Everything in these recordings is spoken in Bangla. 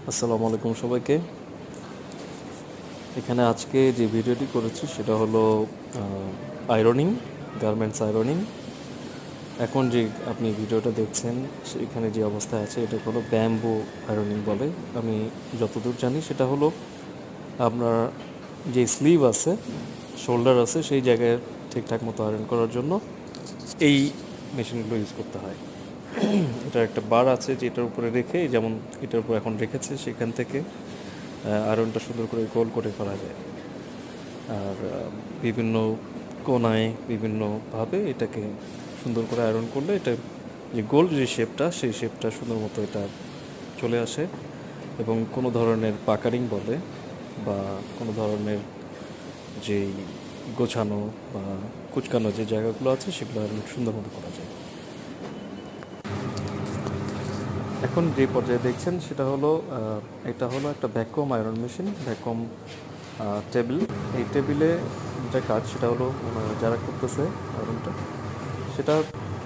আসসালামু আলাইকুম সবাইকে। এখানে আজকে যে ভিডিওটি করেছি সেটা হলো আয়রনিং, গার্মেন্টস আয়রনিং। এখন যে আপনি ভিডিওটা দেখছেন সেখানে যে অবস্থায় আছে এটা হলো ব্যাম্বু আয়রনিং বলে। আমি যতদূর জানি সেটা হলো আপনার যে স্লিভ আছে, শোল্ডার আছে, সেই জায়গায় ঠিকঠাক মতো আয়রন করার জন্য এই মেশিনগুলো ইউজ করতে হয়। এটার একটা বার আছে যেটার উপরে রেখে, যেমন এটার উপর এখন রেখেছে, সেখান থেকে আয়রনটা সুন্দর করে গোল করে করা যায়। আর বিভিন্ন কোণায় বিভিন্নভাবে এটাকে সুন্দর করে আয়রন করলে এটা যে গোল যে শেপটা, সেই শেপটা সুন্দর মতো এটা চলে আসে। এবং কোনো ধরনের পাকারিং বলে বা কোনো ধরনের যেই গোছানো বা কুচকানো যে জায়গাগুলো আছে সেগুলো আয়রন সুন্দর মতো করা যায়। এখন যে পর্যায়ে দেখছেন সেটা হলো এটা হলো একটা vacuum iron machine, vacuum table. এই টেবিলে যেটা কাজ সেটা হলো যারা করতেছে আয়রনটা, সেটা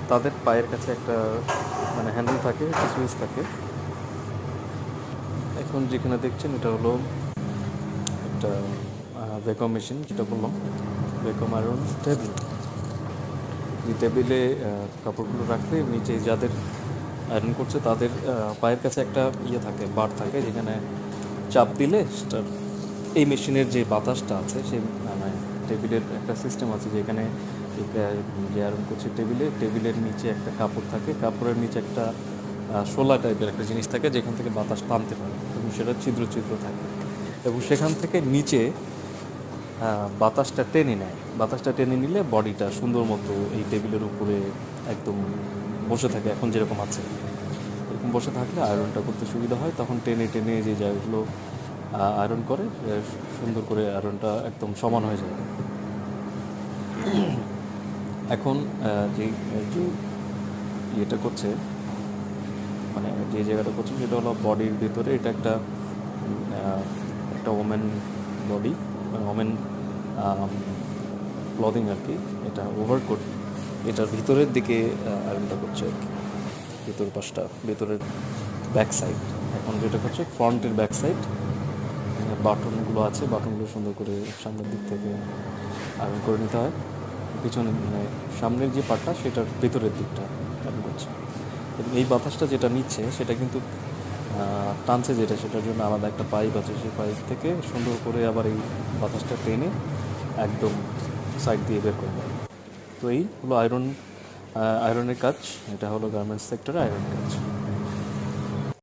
তাদের পায়ের কাছে একটা হ্যান্ডেল থাকে, একটা সুইচ থাকে। এখন যেখানে দেখছেন এটা হলো একটা ভ্যাকুয়াম মেশিন, যেটা বললাম ভ্যাকুয়াম আয়রন টেবিল। এই টেবিলে কাপড়গুলো রাখলে নিচে যাদের আয়রন করছে তাদের পায়ের কাছে একটা থাকে, বার থাকে, যেখানে চাপ দিলে সেটার এই মেশিনের যে বাতাসটা আছে সেই টেবিলের একটা সিস্টেম আছে, যেখানে যে আয়রন করছে টেবিলের নিচে একটা কাপড় থাকে, কাপড়ের নিচে একটা শোলা টাইপের একটা জিনিস থাকে, যেখান থেকে বাতাস টানতে পারে এবং সেটা ছিদ্র ছিদ্র থাকে এবং সেখান থেকে নিচে বাতাসটা টেনে নেয়। বাতাসটা টেনে নিলে বডিটা সুন্দর মতো এই টেবিলের উপরে একদম বসে থাকে, এখন যেরকম আছে এরকম বসে থাকলে আয়রনটা করতে সুবিধা হয়। তখন টেনে টেনে যে জায়গাগুলো আয়রন করে সুন্দর করে আয়রনটা একদম সমান হয়ে যায়। এখন যে যে ইয়েটা করছে, যে জায়গাটা করছে সেটা হলো বডির ভিতরে। এটা একটা একটা ওমেন বডি, ওমেন ক্লদিং আর কি, এটা ওভারকোট। এটার ভিতরের দিকে আয়রনটা করছে আর কি, ভিতর পাশটা, ভিতরের ব্যাক সাইড। এখন যেটা করছে ফ্রন্টের ব্যাক সাইড, বাটনগুলো আছে, বাটনগুলো সুন্দর করে সামনের দিক থেকে আয়রন করে নিতে হয়। পিছনে সামনের যে পার্টটা সেটার ভেতরের দিকটা আয়রন করছে। এবং এই বাতাসটা যেটা নিচ্ছে সেটা কিন্তু টানছে যেটা, সেটার জন্য আলাদা একটা পাইপ আছে, সেই পাইপ থেকে সুন্দর করে আবার এই বাতাসটা টেনে একদম সাইড দিয়ে বের করে দেয়। তো এই হলো আয়রনের কাজ। এটা হলো গার্মেন্টস সেক্টরে আয়রনের কাজ।